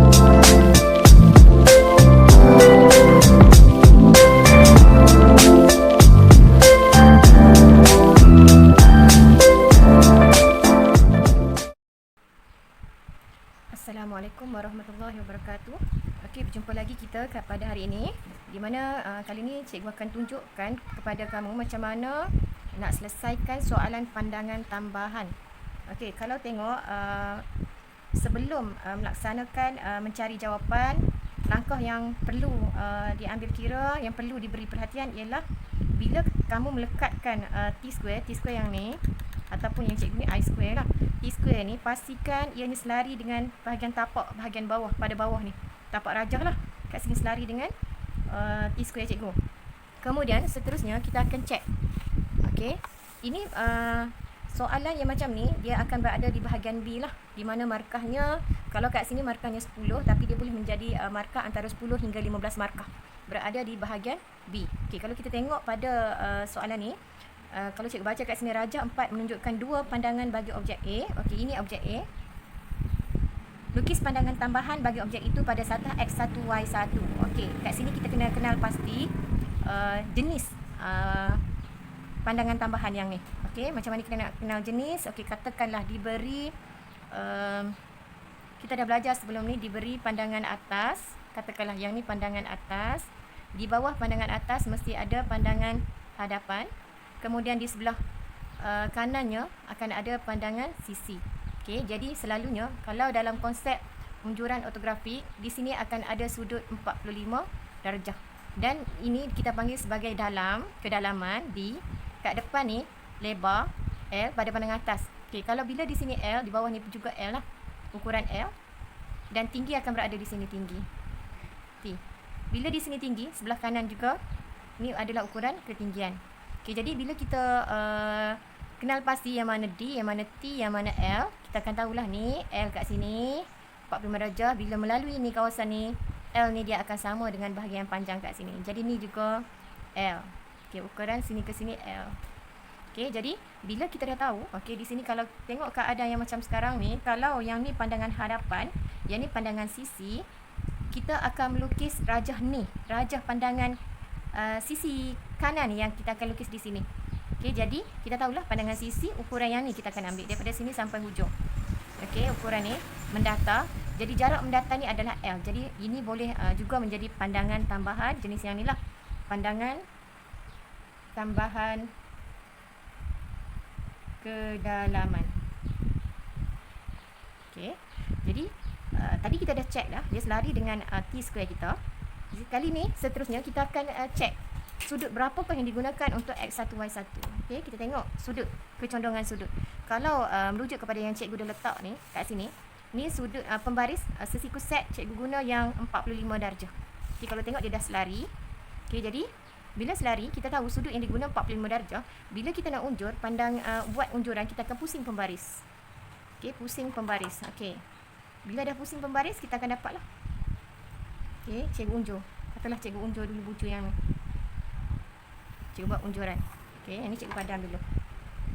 Assalamualaikum warahmatullahi wabarakatuh. Okey, berjumpa lagi kita pada hari ini, di mana kali ini cikgu akan tunjukkan kepada kamu macam mana nak selesaikan soalan pandangan tambahan. Okey, kalau tengok sebelum melaksanakan mencari jawapan, langkah yang perlu diambil kira, yang perlu diberi perhatian ialah bila kamu melekatkan T-square yang ni ataupun yang cikgu ni I-square lah. T-square ni pastikan ia ni selari dengan bahagian tapak, bahagian bawah, pada bawah ni. Tapak rajah lah. Kat sini selari dengan T-square cikgu. Kemudian seterusnya kita akan check. Okey. Ini soalan yang macam ni dia akan berada di bahagian B lah, di mana markahnya, kalau kat sini markahnya 10, tapi dia boleh menjadi markah antara 10 hingga 15 markah. Berada di bahagian B. Okey, kalau kita tengok pada soalan ni, kalau cikgu baca kat sini, rajah 4 menunjukkan dua pandangan bagi objek A. Okey, ini objek A. Lukis pandangan tambahan bagi objek itu pada satah X1, Y1. Okey, kat sini kita kena kenal pasti jenis pandangan tambahan yang ni. Okey, macam mana kita nak kenal jenis? Okey, katakanlah diberi kita dah belajar sebelum ni, diberi pandangan atas. Katakanlah yang ni pandangan atas. Di bawah pandangan atas mesti ada pandangan hadapan. Kemudian di sebelah kanannya akan ada pandangan sisi. Okey, jadi selalunya kalau dalam konsep unjuran ortografi, di sini akan ada sudut 45 darjah. Dan ini kita panggil sebagai kedalaman D. Kat depan ni lebar L pada pandangan atas. Okey, kalau bila di sini L, di bawah ni juga L lah. Ukuran L. Dan tinggi akan berada di sini tinggi. T. Bila di sini tinggi, sebelah kanan juga ni adalah ukuran ketinggian. Okey, jadi bila kita kenal pasti yang mana D, yang mana T, yang mana L, kita akan tahulah ni L kat sini 45 darjah. Bila melalui ni kawasan ni, L ni dia akan sama dengan bahagian panjang kat sini. Jadi ni juga L. Okey, ukuran sini ke sini L. Okey, jadi bila kita dah tahu, okey, di sini kalau tengok keadaan yang macam sekarang ni, kalau yang ni pandangan hadapan, yang ni pandangan sisi, kita akan melukis rajah ni, rajah pandangan sisi kanan yang kita akan lukis di sini. Okey, jadi kita tahulah pandangan sisi, ukuran yang ni kita akan ambil daripada sini sampai hujung. Okey, ukuran ni mendatar. Jadi jarak mendatar ni adalah L. Jadi ini boleh juga menjadi pandangan tambahan jenis yang ni lah. Pandangan tambahan kedalaman. Okey. Jadi tadi kita dah check dah, dia selari dengan T-square kita. Kali ni seterusnya kita akan check sudut berapakah yang digunakan untuk X1, Y1. Okey, kita tengok sudut, kecondongan sudut. Kalau merujuk kepada yang cikgu dah letak ni kat sini, ni sudut pembaris sesiku set cikgu guna yang 45 darjah. Okey, kalau tengok dia dah selari. Okey, jadi bila selari kita tahu sudut yang diguna 45 darjah. Bila kita nak unjur, buat unjuran, kita akan pusing pembaris. Okey, pusing pembaris. Okey. Bila dah pusing pembaris, kita akan dapatlah. Okey, cikgu unjur. Katalah cikgu unjur dulu bucu yang ni. Cikgu buat unjuran. Okey, yang ni cikgu padam dulu.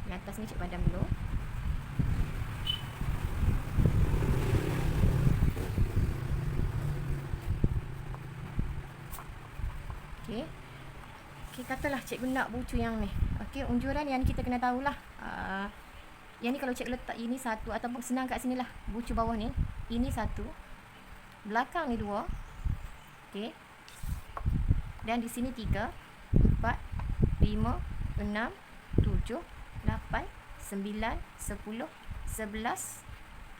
Yang atas ni cikgu padam dulu. Okey. Okey, katalah cikgu nak bucu yang ni. Okey, unjuran yang ni kita kena tahulah. Yang ni kalau cikgu letak ini satu, ataupun senang kat sini lah. Bucu bawah ni. Ini satu. Belakang ni dua. Okey. Dan di sini 3, 4, 5, 6, 7, 8, 9, 10, 11.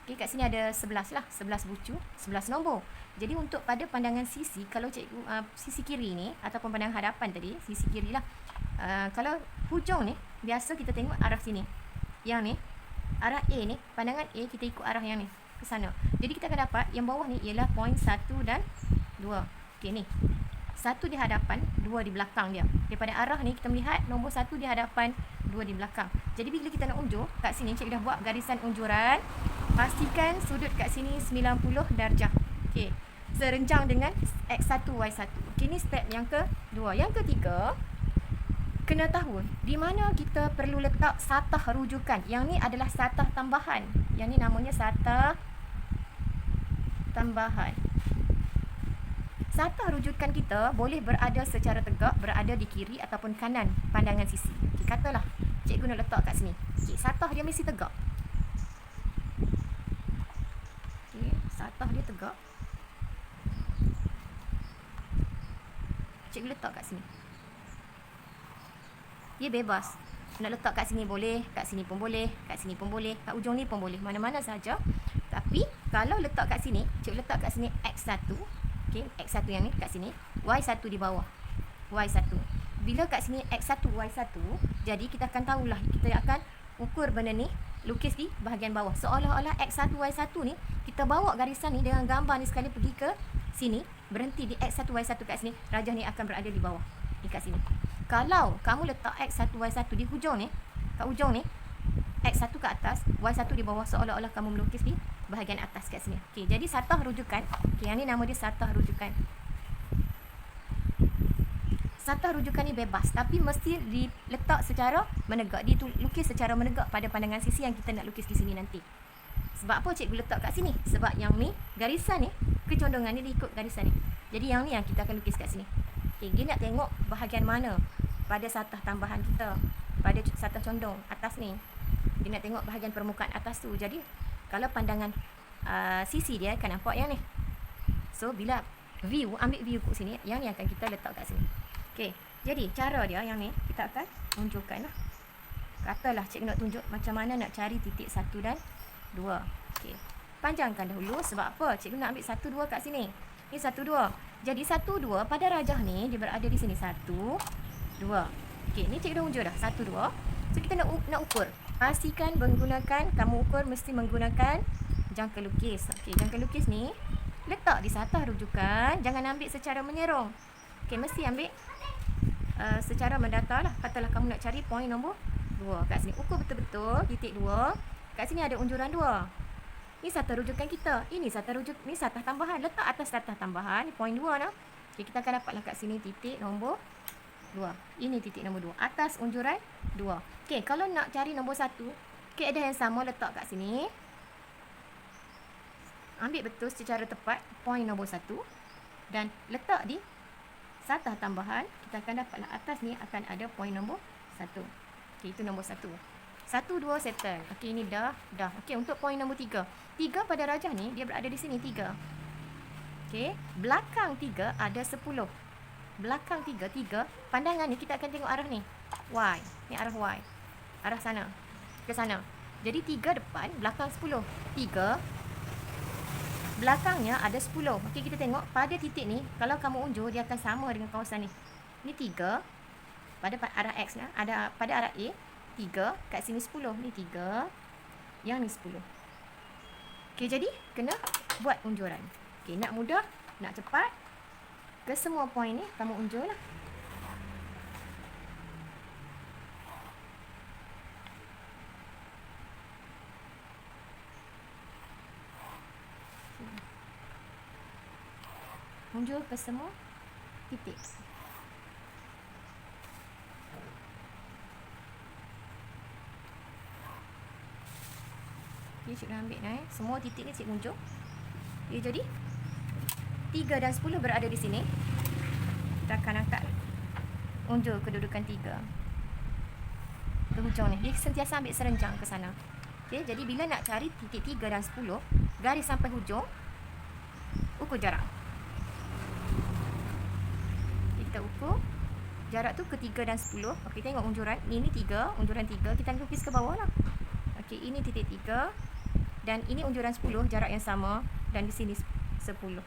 Okey, kat sini ada 11 lah. 11 bucu, 11 nombor. Jadi untuk pada pandangan sisi, kalau cikgu sisi kiri ni ataupun pandangan hadapan tadi, sisi kiri lah. Kalau hujung ni, biasa kita tengok arah sini. Yang ni, arah A ni, pandangan A kita ikut arah yang ni ke sana. Jadi kita akan dapat yang bawah ni ialah poin 1 dan 2. Okey, ni 1 di hadapan, 2 di belakang dia. Daripada arah ni kita melihat nombor 1 di hadapan, 2 di belakang. Jadi bila kita nak unjur, kat sini cikgu dah buat garisan unjuran. Pastikan sudut kat sini 90 darjah. Okey, serenjang dengan X1, Y1. Okey, ni step yang kedua. Yang ketiga, kena tahu di mana kita perlu letak satah rujukan. Yang ni adalah satah tambahan. Yang ni namanya satah tambahan. Satah rujukan kita boleh berada secara tegak, berada di kiri ataupun kanan pandangan sisi. Okay, katalah cikgu nak letak kat sini. Okay, satah dia mesti tegak. Okay, satah dia tegak. Cikgu letak kat sini. Dia bebas. Nak letak kat sini boleh, kat sini pun boleh, kat sini pun boleh, kat ujung ni pun boleh, mana-mana saja. Tapi kalau letak kat sini, cikgu letak kat sini X1. Okay, X1 yang ni kat sini, Y1 di bawah. Y1. Bila kat sini X1, Y1, jadi kita akan tahulah, kita akan ukur benda ni, lukis di bahagian bawah. Seolah-olah X1, Y1 ni, kita bawa garisan ni dengan gambar ni sekali pergi ke sini, berhenti di X1, Y1 kat sini, rajah ni akan berada di bawah. Di kat sini. Kalau kamu letak X1, Y1 di hujung ni, kat ujung ni, X1 ke atas, Y1 di bawah, seolah-olah kamu melukis di bahagian atas kat sini. Okey, jadi satah rujukan. Okey, yang ni nama dia satah rujukan. Satah rujukan ni bebas, tapi mesti diletak secara menegak. Dilukis secara menegak pada pandangan sisi yang kita nak lukis di sini nanti. Sebab apa cikgu letak kat sini? Sebab yang ni, garisan ni, kecondongan ni dia ikut garisan ni. Jadi yang ni yang kita akan lukis kat sini. Okey, dia nak tengok bahagian mana pada satah tambahan kita, pada satah condong atas ni. Dia nak tengok bahagian permukaan atas tu. Jadi kalau pandangan sisi dia akan nampak yang ni. So bila view, ambil view kat sini, yang ni akan kita letak kat sini. Okey, jadi cara dia yang ni kita akan tunjukkan lah. Katalah cikgu nak tunjuk macam mana nak cari titik 1 dan 2. Okey, panjangkan dahulu. Sebab apa? Cikgu nak ambil 1, 2 kat sini. Ni 1, 2. Jadi 1, 2 pada rajah ni dia berada di sini. 1, 2. Okey, ni cikgu dah unjuk dah. 1, 2. So kita nak ukur. Pastikan menggunakan, kamu ukur mesti menggunakan jangka lukis. Okey, jangka lukis ni letak di satah rujukan, jangan ambil secara menyerong. Okey, mesti ambil secara mendatar lah. Katalah kamu nak cari poin nombor 2 kat sini. Ukur betul-betul titik 2. Kat sini ada unjuran 2. Ni satah rujukan kita. Ini satah ni satah tambahan. Letak atas satah tambahan, ni poin 2 dah. Okey, kita akan dapatlah kat sini titik nombor 2. Ini titik nombor 2. Atas unjuran 2. Okey, kalau nak cari nombor 1, kaedah yang sama letak kat sini. Ambil betul secara tepat poin nombor 1 dan letak di satah tambahan. Kita akan dapatlah atas ni akan ada poin nombor 1. Okey, itu nombor 1. 1, 2 settle. Okey, ini dah. Okey, untuk poin nombor 3. 3 pada rajah ni dia berada di sini 3. Okey, belakang 3 ada 10. Belakang 3, pandangan ni kita akan tengok arah ni. Y. Ni arah Y. Arah sana. Ke sana. Jadi 3 depan, belakang 10. 3. Belakangnya ada 10. Okey, kita tengok pada titik ni, kalau kamu unjuk, dia akan sama dengan kawasan ni. Ni 3. Pada arah X lah. Ada pada arah A. 3. Kat sini 10. Ni 3. Yang ni 10. Okey, jadi kena buat unjuran. Okey, nak mudah, nak cepat, ke semua poin ni kamu unjuk lah. Unjuk ke semua titik. Okay, cikgu ambil semua titik ni cikgu unjuk. Okay, jadi 3 dan 10 berada di sini. Kita akan angkat unjuk kedudukan 3 ke hujung ni. Dia sentiasa ambil serenjang ke sana. Okay, jadi bila nak cari titik 3 dan 10, garis sampai hujung, ukur jarak. Kita ukur jarak tu ke 3 dan 10. Okey, tengok unjuran. Ini 3, unjuran 3. Kita lukis ke bawah lah. Okey, ini titik 3. Dan ini unjuran 10, jarak yang sama. Dan di sini 10.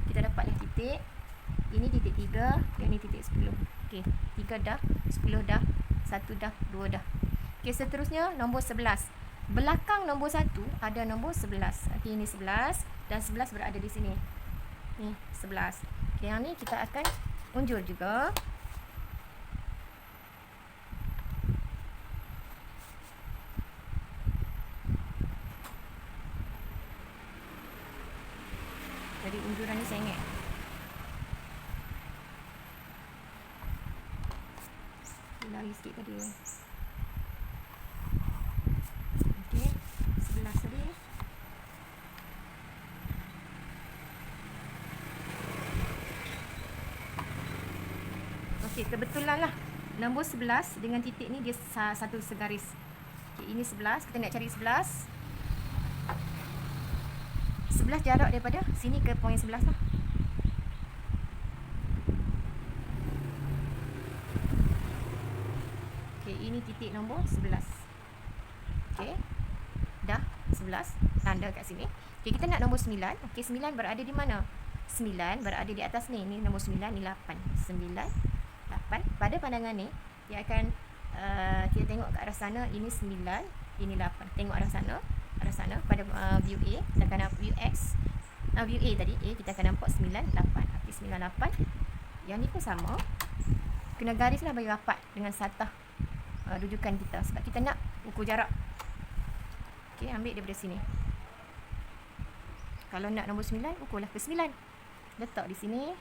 Kita dapatlah titik. Ini titik 3, dan ini titik 10. Okey, 3 dah, 10 dah, 1 dah, 2 dah. Okey, seterusnya nombor 11. Belakang nombor 1 ada nombor 11. Okey, ini 11 dan 11 berada di sini. Ni 11. Okey, yang ni kita akan unjur juga. Jadi unjuran ni sengit. Lari sikit tadi. Okey, 11 tadi. Okey, kebetulan lah nombor 11 dengan titik ni dia satu segaris. Okey, ini 11, kita nak cari 11. 11 jarak daripada sini ke poin 11 lah. Okey, ini titik nombor 11. Okey. Dah 11 tanda kat sini. Okey, kita nak nombor 9. Okey, 9 berada di mana? 9 berada di atas ni. Ni nombor 9, ni 8. 9, 8. Pada pandangan ni, dia akan kita tengok ke arah sana. Ini 9, ini 8. Tengok arah sana. Arah sana pada view A, kita akan nampak view X. View A tadi, A kita akan nampak 9, 8. Okey, 9, 8. Yang ni pun sama. Kena garis lah bagi rapat dengan satah rujukan kita. Sebab kita nak ukur jarak. Okey, ambil daripada sini. Kalau nak nombor 9, ukurlah ke 9. Letak di sini.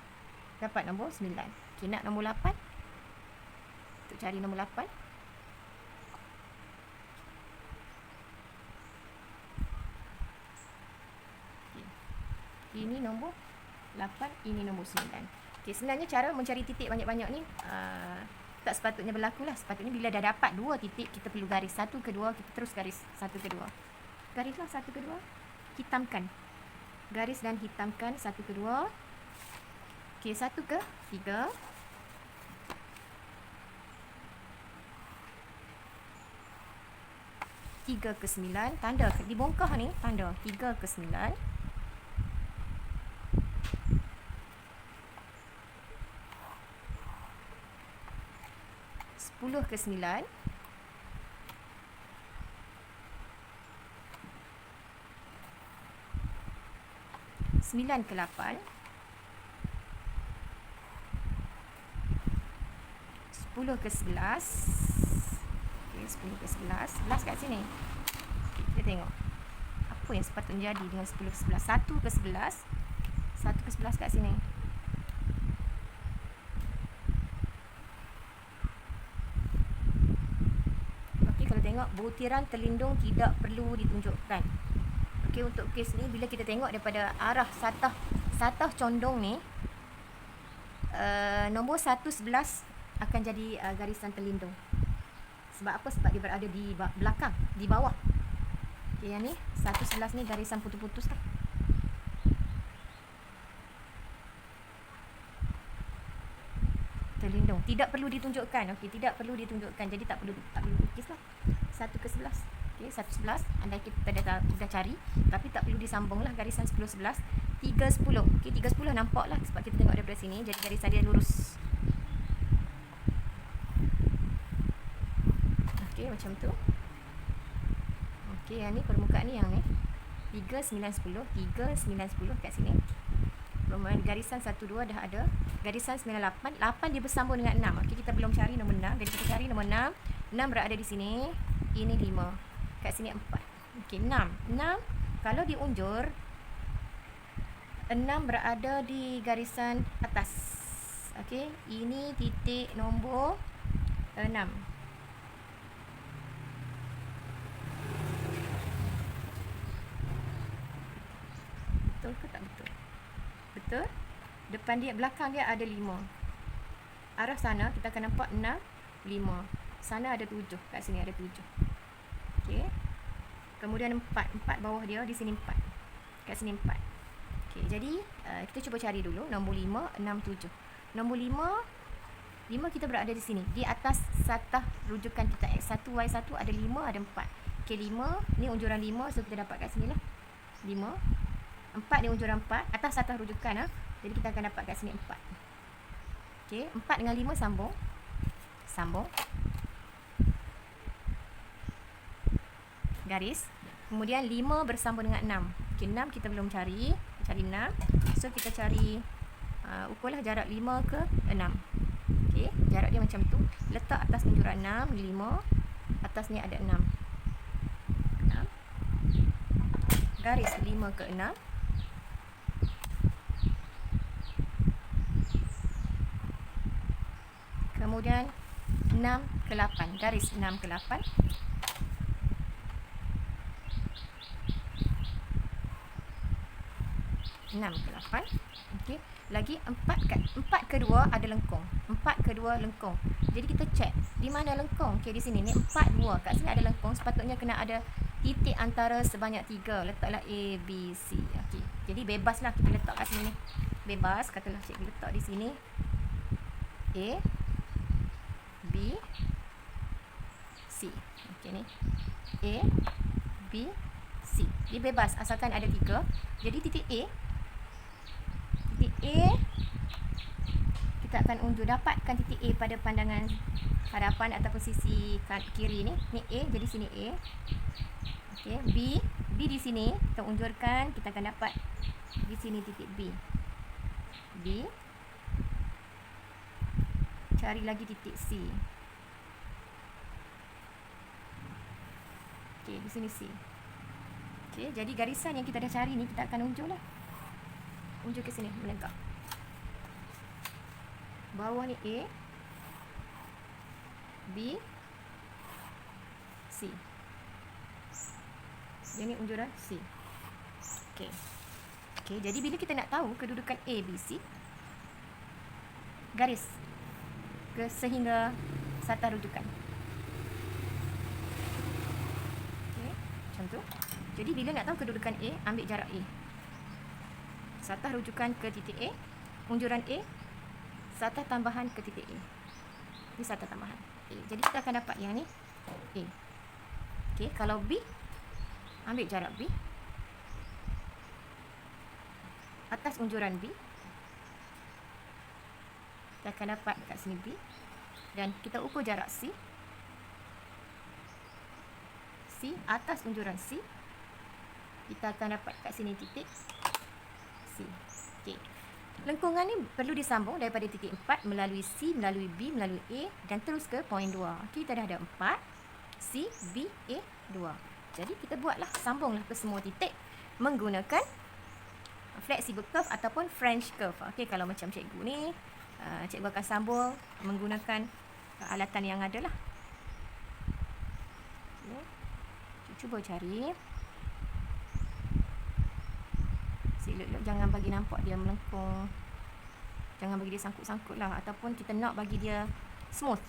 Dapat nombor 9. Okey, nak nombor 8. Untuk cari nombor 8. Okey. Ini nombor 8. Ini nombor 9. Okey, sebenarnya cara mencari titik banyak-banyak ni tak sepatutnya berlaku lah. Sepatutnya bila dah dapat 2 titik, kita perlu garis 1 ke 2, kita terus garis 1 ke 2. Garislah 1 ke 2. Hitamkan. Garis dan hitamkan 1 ke 2. Okey, 1 ke 3. 3 ke 9. Tanda dibongkar ni, tanda 3 ke 9. 10 ke 9. 9 ke 8. 10 ke 11. Okey, 10 ke 11. 11 kat sini. Okay, kita tengok. Apa yang sepatutnya jadi dengan 10 ke 11? 1 ke 11. 1 ke 11 kat sini. Okey, kalau tengok butiran terlindung tidak perlu ditunjukkan. Okey, untuk kes ni bila kita tengok daripada arah satah condong ni, nombor 1 11 akan jadi garisan terlindung. Sebab apa? Sebab dia berada di belakang, di bawah. Okey, yang ni 1 11 ni garisan putus-putus lah. Terlindung, tidak perlu ditunjukkan. Okey, tidak perlu ditunjukkan. Jadi tak perlu lukis lah. 1 ke 11. Okey, 1 11 andai kita dah cari, tapi tak perlu disambung lah garisan 10 11. 3 10. Okey, 3 10 nampak lah sebab kita tengok daripada sini. Jadi garisan dia lurus. Okey, macam tu. Okey, yang ni permukaan ni yang ni. 3 9 10, 3 9 10 kat sini. Garisan 1 2 dah ada. Garisan 9 8, 8 dia bersambung dengan 6. Okey, kita belum cari nombor 6. Jadi kita cari nombor 6. 6 berada di sini. Ini 5. Kat sini 4. Okey, 6. 6 kalau diunjur 6 berada di garisan atas. Okey, ini titik nombor 6. Betul ke tak betul? Betul. Depan dia, belakang dia ada 5. Arah sana kita akan nampak 6, 5. Sana ada 7. Kat sini ada 7. Okey. Kemudian 4. 4 bawah dia, di sini 4. Kat sini 4. Okey, jadi kita cuba cari dulu nombor 5, 6, 7. Nombor 5, 5 kita berada di sini. Di atas satah rujukan kita X1, Y1 ada 5, ada 4. Okey, 5. Ni unjuran 5. So, kita dapat kat sini lah. 5. 4 ni unjuran 4. Atas satah rujukan lah. Jadi, kita akan dapat kat sini 4. Okey, 4 dengan 5 sambung. Sambung. Garis. Kemudian 5 bersambung dengan 6. Okey, 6 kita belum cari. Cari 6. So, kita cari ukurlah jarak 5 ke 6. Okey, jarak dia macam tu. Letak atas unjuran 6, 5. Atas ni ada 6. 6. Garis 5 ke 6. Kemudian 6 ke 8. Garis 6 ke 8. 6 ke 8. Okey, lagi 4 ke 2 ada lengkung. 4 ke 2 lengkung. Jadi kita cek di mana lengkung. Okey, di sini ni 4 2. Kat sini ada lengkung, sepatutnya kena ada titik antara sebanyak 3. Letaklah A B C. Okey. Jadi bebaslah kita letak kat sini ni. Bebas, katalah cikgu letak di sini A B C. Okey ni. A B C. Dia bebas asalkan ada 3. Jadi titik A kita akan unjuk, dapatkan titik A pada pandangan hadapan ataupun sisi kiri ni. Ni A, jadi sini A. Okey, B di sini kita unjurkan, kita akan dapat di sini titik B. Cari lagi titik C. Okey, di sini C. Okey, jadi garisan yang kita dah cari ni kita akan unjurlah. Unjuk ke sini, menegak. Bawah ni A, B, C. Yang ni unjuran C. Okey. Okey, jadi bila kita nak tahu kedudukan A, B, C, garis ke sehingga satah rujukan. Okey, macam tu. Jadi bila nak tahu kedudukan A, ambil jarak A. Satah rujukan ke titik A, unjuran A, satah tambahan ke titik A. Ini satah tambahan A. Jadi kita akan dapat yang ni A. Okey, kalau B, ambil jarak B atas unjuran B, kita akan dapat kat sini B. Dan kita ukur jarak C atas unjuran C, kita akan dapat kat sini titik C. Okey. Lengkungan ni perlu disambung daripada titik 4 melalui C, melalui B, melalui A dan terus ke poin 2. Okey, kita dah ada 4 C, B, A, 2. Jadi kita buatlah, sambunglah ke semua titik menggunakan flexible curve ataupun French curve. Okey, kalau macam cikgu ni, cikgu akan sambung menggunakan alatan yang ada lah. Okay. Cuba cari. Elok-elok jangan bagi nampak dia melengkung. Jangan bagi dia sangkut-sangkut lah. Ataupun kita nak bagi dia smooth.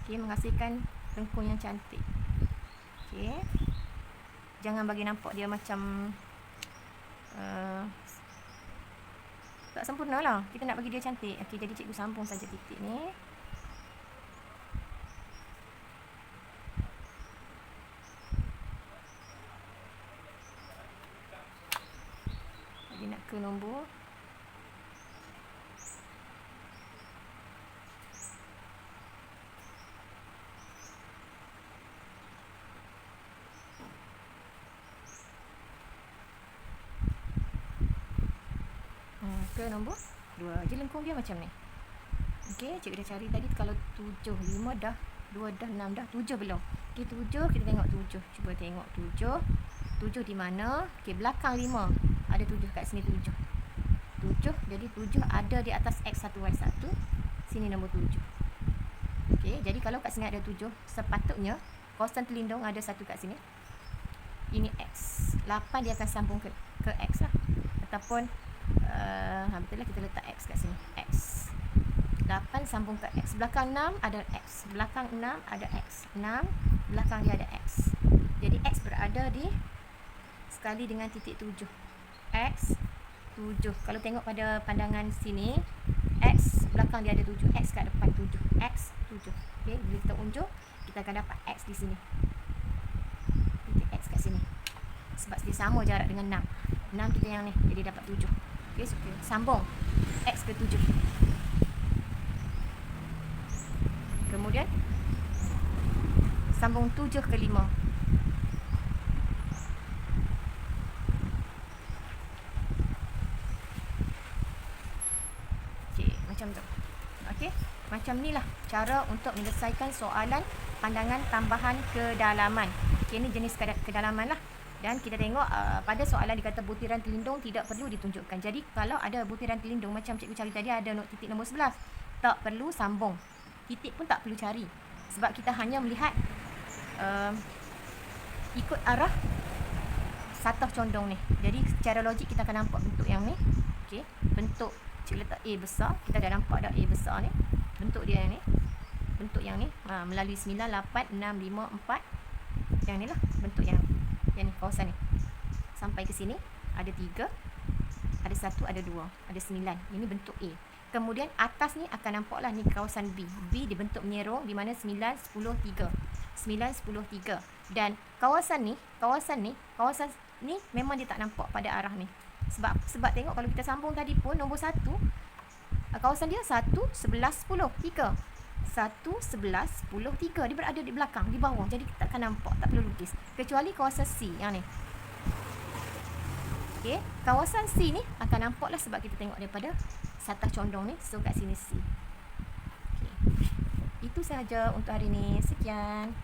Okay, menghasilkan lengkung yang cantik. Okay. Jangan bagi nampak dia macam tak sempurna lah. Kita nak bagi dia cantik. Okay, jadi cikgu sambung saja titik ni. Nak ke nombor ke nombor 2. Jadi lengkung dia macam ni. Okey, cikgu dah cari tadi kalau 7, 5 dah, 2 dah, 6 dah, 7 belum. Okey, 7 kita tengok 7. Cuba tengok 7. 7 di mana? Okey, belakang 5. Ada 7 kat sini 7. 7, jadi 7 ada di atas X1, Y1. Sini nombor 7. Okey, jadi kalau kat sini ada 7, sepatutnya konstan terlindung ada 1 kat sini. Ini X. 8 dia akan sambung ke X lah. Ataupun betul lah, kita letak X kat sini. X. 8 sambung ke X. Belakang 6 ada X. Belakang 6 ada X. 6, belakang dia ada X. Jadi X berada di sekali dengan titik 7. X 7. Kalau tengok pada pandangan sini, X belakang dia ada 7, X kat depan 7, X 7. Okey, bila kita unjuk, kita akan dapat X di sini. Titik X kat sini. Sebab dia sama jarak dengan 6. 6 kita yang ni, jadi dapat 7. Okey, sambung X ke 7. Kemudian sambung 7 ke 5. Macam tu. Okey, macam inilah cara untuk menyelesaikan soalan pandangan tambahan kedalaman. Okey, ini jenis kedalaman lah. Dan kita tengok pada soalan dikata butiran terlindung tidak perlu ditunjukkan. Jadi kalau ada butiran terlindung macam cikgu cari tadi, ada titik nombor 11, tak perlu sambung. Titik pun tak perlu cari. Sebab kita hanya melihat ikut arah satah condong ni. Jadi secara logik kita akan nampak untuk yang ni Okey, bentuk cik letak A besar, kita dah nampak dah A besar ni. Bentuk dia yang ni. Bentuk yang ni melalui 9, 8, 6, 5, 4. Yang ni lah bentuk yang ni, kawasan ni. Sampai ke sini ada 3, ada 1, ada 2, ada 9. Ini bentuk A. Kemudian atas ni akan nampaklah ni kawasan B. B dibentuk menyerong di mana 9, 10, 3. 9, 10, 3. Dan kawasan ni memang dia tak nampak pada arah ni. Sebab tengok kalau kita sambung tadi pun nombor 1, kawasan dia 1, 11, 10, 3. 1, 11, 10, 3. Dia berada di belakang, di bawah. Jadi kita akan nampak, tak perlu lukis. Kecuali kawasan C yang ni. Okey, kawasan C ni akan nampaklah sebab kita tengok daripada satah condong ni. So kat sini C. Okey. Itu sahaja untuk hari ni. Sekian.